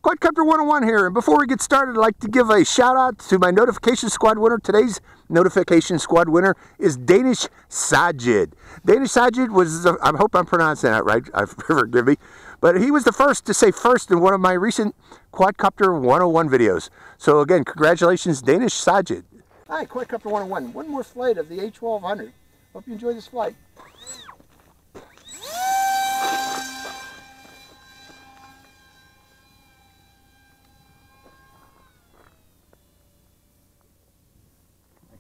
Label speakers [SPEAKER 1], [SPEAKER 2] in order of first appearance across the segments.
[SPEAKER 1] Quadcopter 101 here, and before we get started, I'd like to give a shout out to my notification squad winner. Today's notification squad winner is Danish Sajid. Danish Sajid was, I hope I'm pronouncing that right, forgive me, but he was the first to say first in one of my recent Quadcopter 101 videos. So again, congratulations, Danish Sajid. Hi, Quadcopter 101, one more flight of the A1200. Hope you enjoy this flight.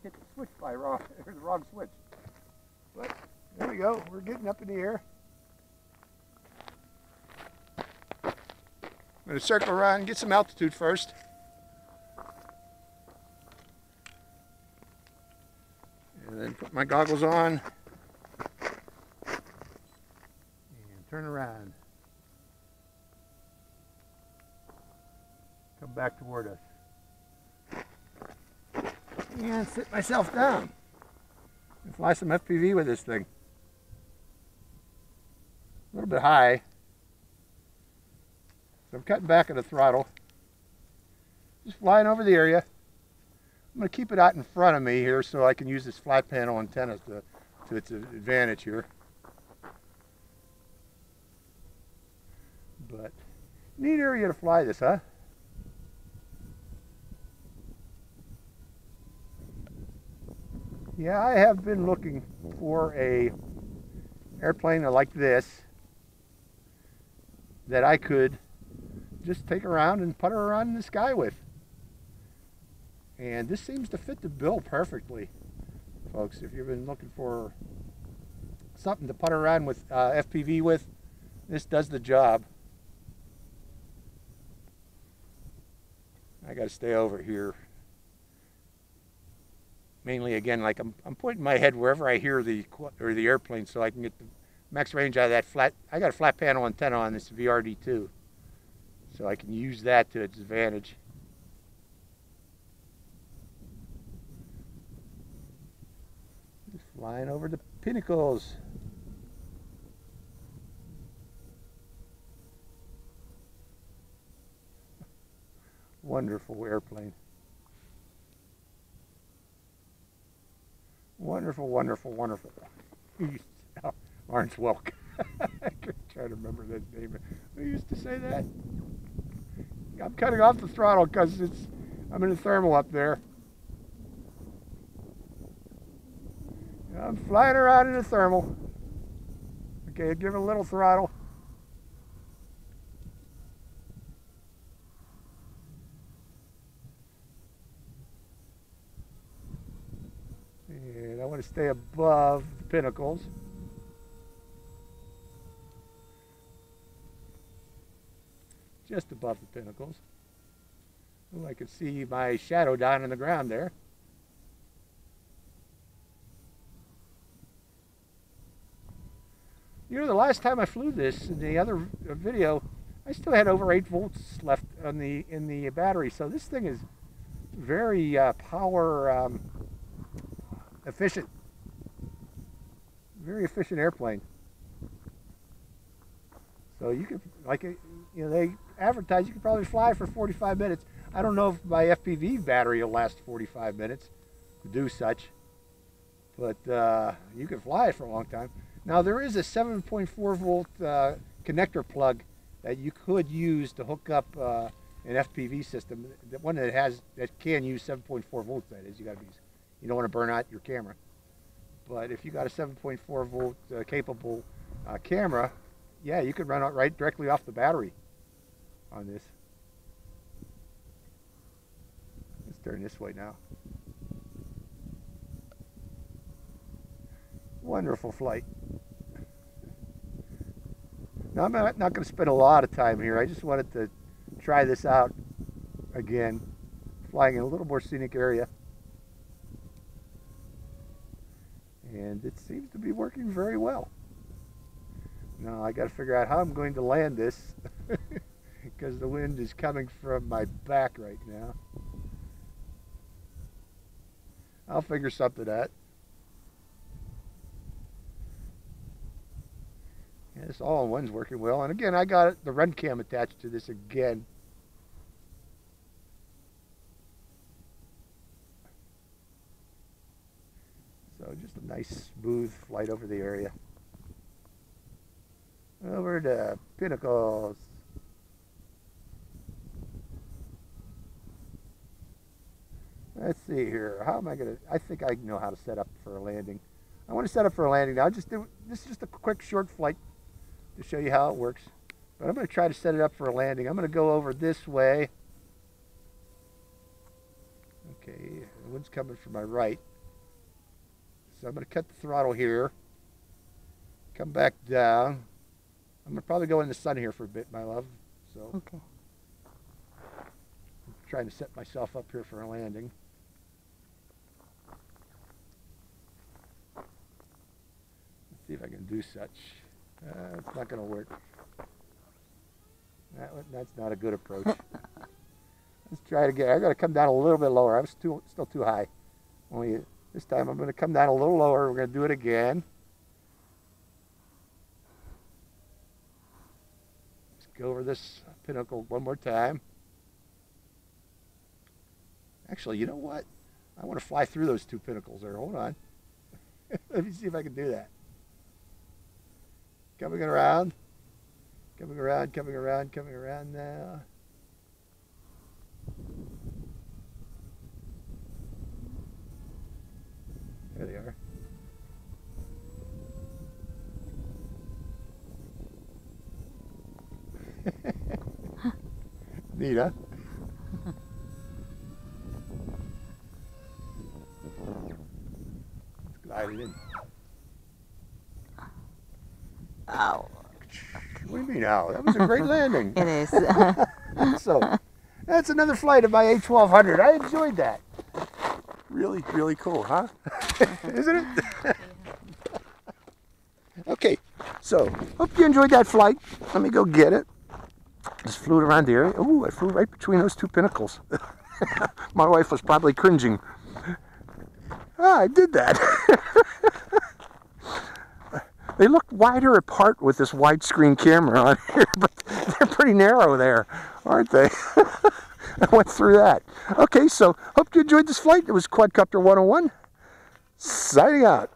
[SPEAKER 1] Hit the switch by the wrong switch. But there we go. We're getting up in the air. I'm going to circle around and get some altitude first. And then put my goggles on. And turn around. Come back toward us. And sit myself down and fly some FPV with this thing. A little bit high, so I'm cutting back on the throttle. Just flying over the area. I'm going to keep it out in front of me here so I can use this flat panel antenna to its advantage here. But neat area to fly this, huh? Yeah, I have been looking for a airplane like this that I could just take around and putter around in the sky with. And this seems to fit the bill perfectly, folks. If you've been looking for something to putter around with FPV with, this does the job. I got to stay over here. Mainly, again, like I'm pointing my head wherever I hear the airplane, so I can get the max range out of that flat. I got a flat panel antenna on this VRD2, so I can use that to its advantage. Just flying over the pinnacles. Wonderful airplane. Wonderful, wonderful, wonderful. Lawrence Welk. I could try to remember his name. Who used to say that? I'm cutting off the throttle because I'm in a thermal up there. I'm flying around in a thermal. Okay, give it a little throttle. And I want to stay above the pinnacles. Just above the pinnacles. Oh, I can see my shadow down in the ground there. You know, the last time I flew this, in the other video, I still had over 8 volts left on in the battery. So this thing is very power efficient. Very efficient airplane. So you could, like, you know, they advertise you could probably fly for 45 minutes. I don't know if my FPV battery will last 45 minutes to do such, but you can fly it for a long time. Now there is a 7.4 volt connector plug that you could use to hook up an FPV system. The one that can use 7.4 volts. That is, you don't want to burn out your camera. But if you got a 7.4 volt capable camera, yeah, you could run out right directly off the battery on this. Let's turn this way now. Wonderful flight. Now I'm not going to spend a lot of time here. I just wanted to try this out again, flying in a little more scenic area. And it seems to be working very well. Now I got to figure out how I'm going to land this because the wind is coming from my back right now. I'll figure something out. Yeah, this all-in-one's working well. And again, I got the run cam attached to this again. So just a nice smooth flight over the area. Over to Pinnacles. Let's see here. How am I going to... I think I know how to set up for a landing. I want to set up for a landing now. This is just a quick short flight to show you how it works. But I'm going to try to set it up for a landing. I'm going to go over this way. Okay, the wind's coming from my right. So I'm going to cut the throttle here. Come back down. I'm going to probably go in the sun here for a bit, my love. So
[SPEAKER 2] Okay.
[SPEAKER 1] I'm trying to set myself up here for a landing. Let's see if I can do such. It's not going to work. That's not a good approach. Let's try it again. I got to come down a little bit lower. I was still too high. Only this time I'm going to come down a little lower. We're going to do it again. Let's go over this pinnacle one more time. Actually, you know what? I want to fly through those two pinnacles there. Hold on. Let me see if I can do that. Coming around. Coming around, coming around, coming around now. There they are. Neat, huh? Let's glide it in.
[SPEAKER 2] Oh.
[SPEAKER 1] What do you mean, ow? That was a great landing.
[SPEAKER 2] It is.
[SPEAKER 1] So, that's another flight of my A1200. I enjoyed that. Really, really cool, huh? Isn't it? Okay, so, hope you enjoyed that flight. Let me go get it. Just flew it around the area. Ooh, I flew right between those two pinnacles. My wife was probably cringing. Ah, I did that. They look wider apart with this widescreen camera on here, but they're pretty narrow there, aren't they? I went through that. Okay, so hope you enjoyed this flight. It was Quadcopter 101. Signing out.